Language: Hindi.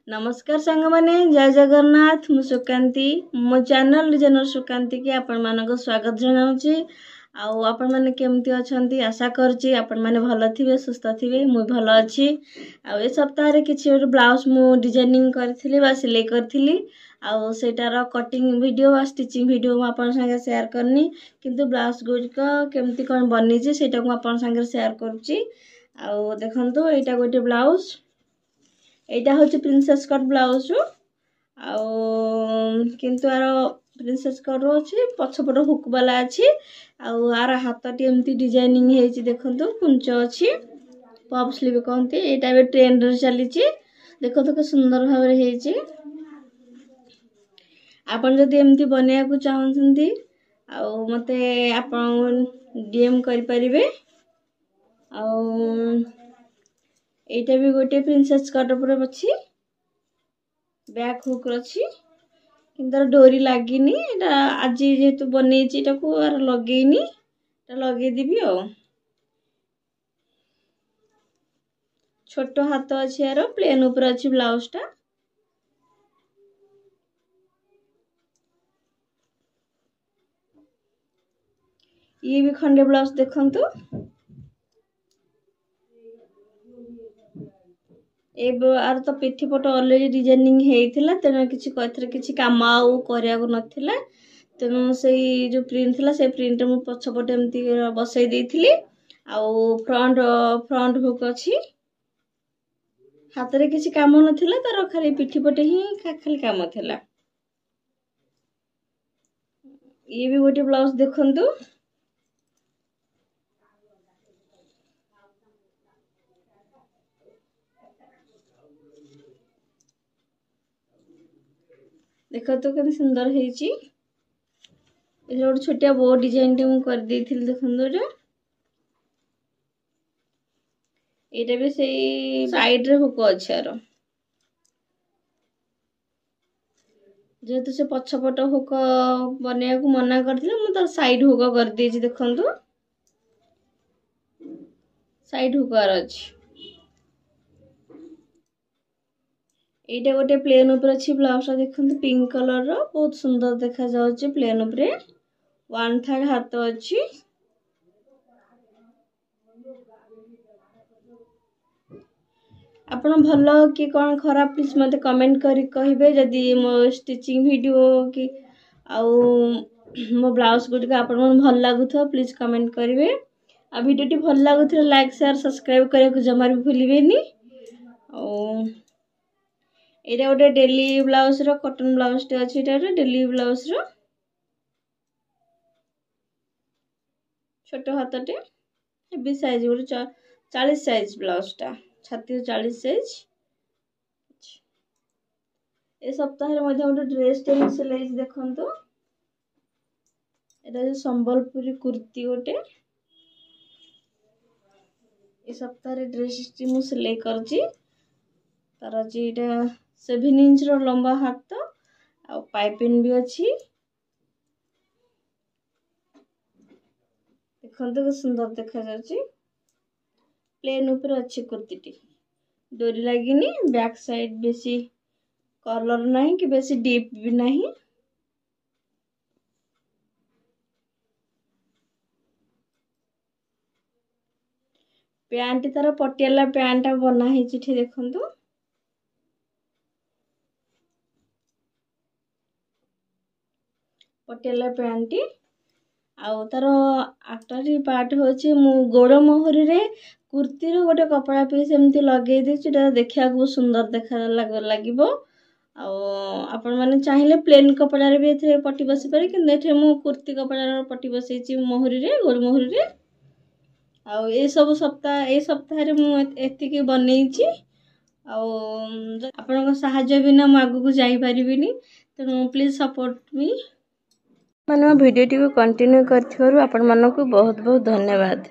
नमस्कार सांग माने जय जगन्नाथ मु सुकांती मो चैनल डिजाइनर सुकांती की आपण मानक स्वागत जनाउची आपण माने केमती अछंती आशा करची आपण माने भलो थिबे सुस्थ थिबे मु भलो अछि ए सप्ताह रे किछि और ब्लाउज मु डिजाइनिंग करथिली बा सिलाई करथिली सेटार कटिंग वीडियो बा स्टिचिंग वीडियो मु आपण संगे शेयर करनी किंतु ब्लाउज गुड को केमती कोन बनी छी सेटा को आपण संगे शेयर करूची देखंतु एटा गोटे ब्लाउज एटा होची प्रिंसेस कट ब्लाउज किंतु आर प्रिंसेस कट अछि पछपट हुक वाला अछि आर हाथटी एमती डिजाइनिंग हेची देखंतु कुंच अछि पफ स्लीव कहंती एटा बे ट्रेंड रे चली छी देखंतु के सुंदर भाबरे हेची आपण जदी एमती बनिया को चाहंती मते आपण डीएम करि परिबे एटा भी गोटे प्रिंसेस कट पर अछि बैक हुक अछि किंतर डोरी लागिनी एटा आज जेतु बनेची एटा को आर लगेनी एटा लगे दिबी छोटो हाथ अछि यार प्लेन ऊपर अछि ब्लाउज टा ये भी खंडे ब्लाउज देखंतु आर तो पिठी पट ऑलरेडी डिजाइनिंग हेइथिला तेनो किछि कथरे किछि काम आउ करिया को नथिला तेनो सेई जो प्रिंट थिला से प्रिंट मु पछपट एमती बसई देइथिली फ्रंट हुक अछि हाथ रे किछि काम नथिला तार खाली पिठी पटे ही खाली काम थिला ये भी गोटे ब्लाउज देखंतु देखो तो केते सुंदर हेची ए रोड छोटिया बो डिजाइन टे मु कर देइथिल देखंदो रे एटा भी सेई साइड रे हुक अछि आरो जेतु से पछपट हुक बनेया को मना करथिले मु तो साइड हुक कर देछि देखंदो साइड हुक आर अछि एटा गोटे प्लेन ऊपर अछि ब्लाउज देखंतु पिंक कलर रो बहुत सुंदर देखा जाउछि प्लेन ऊपर 1/3 हाथ अछि आपण भलो कि कोन खराब प्लीज मते कमेंट करी कहिबे जदी मो स्टिचिंग वीडियो कि मो ब्लाउज गुड का आपण मन भल लागुथो प्लीज कमेंट करिवे वीडियो टी भल लागुथो लाइक शेयर सब्सक्राइब करे को जमार भी भूलिबेनी एटा गोटे डेली ब्लाउज रो कॉटन ब्लाउज टे अछि एटा डेली ब्लाउज रो छोटो हाथटे हेवी साइज गोटे 40 साइज ब्लाउज टा छाती 40 साइज ए सप्ताह रे मध्ये गोटे ड्रेस टे सिलाई देखंतु एटा जो संबलपुरी कुर्ती गोटे ए सप्ताह रे ड्रेस टी मु सिलाई करजी तार जीटा 7 इंच रो लंबा हाथ पाइपिंग भी अछि देखंतु के सुंदर देखा जाउची प्लेन ऊपर अछि कुर्तीटी डोरी लागिनी बैक साइड बेसी कलर नहीं कि बेसी डीप भी नहीं पैंट तार पटियाला पैंट बना हेची ठी देखंतु पटियाला पैंट तार आटरी पार्ट होची मु गोड़ मोहरी रे कुर्ती रो गोटे कपड़ा पीस एमती लगे देछि एटा देखिया को सुंदर देखा लागिबो आपण माने चाहिले प्लेन कपड़ा रे भी एथे पट्टी बसी पारे कि एथे मु कुर्ती कपड़ा रो पट्टी बसेछि मोहरी रे गोड़ मोहरी रे ए सब सप्ताह रे मु एति के बनेछि आपन सहाय्य बिना मु आगु को जाई परिबिनी तो प्लीज सपोर्ट मी माने वीडियो टी को कंटिन्यू करथिवरु आपण मानको बहुत बहुत धन्यवाद।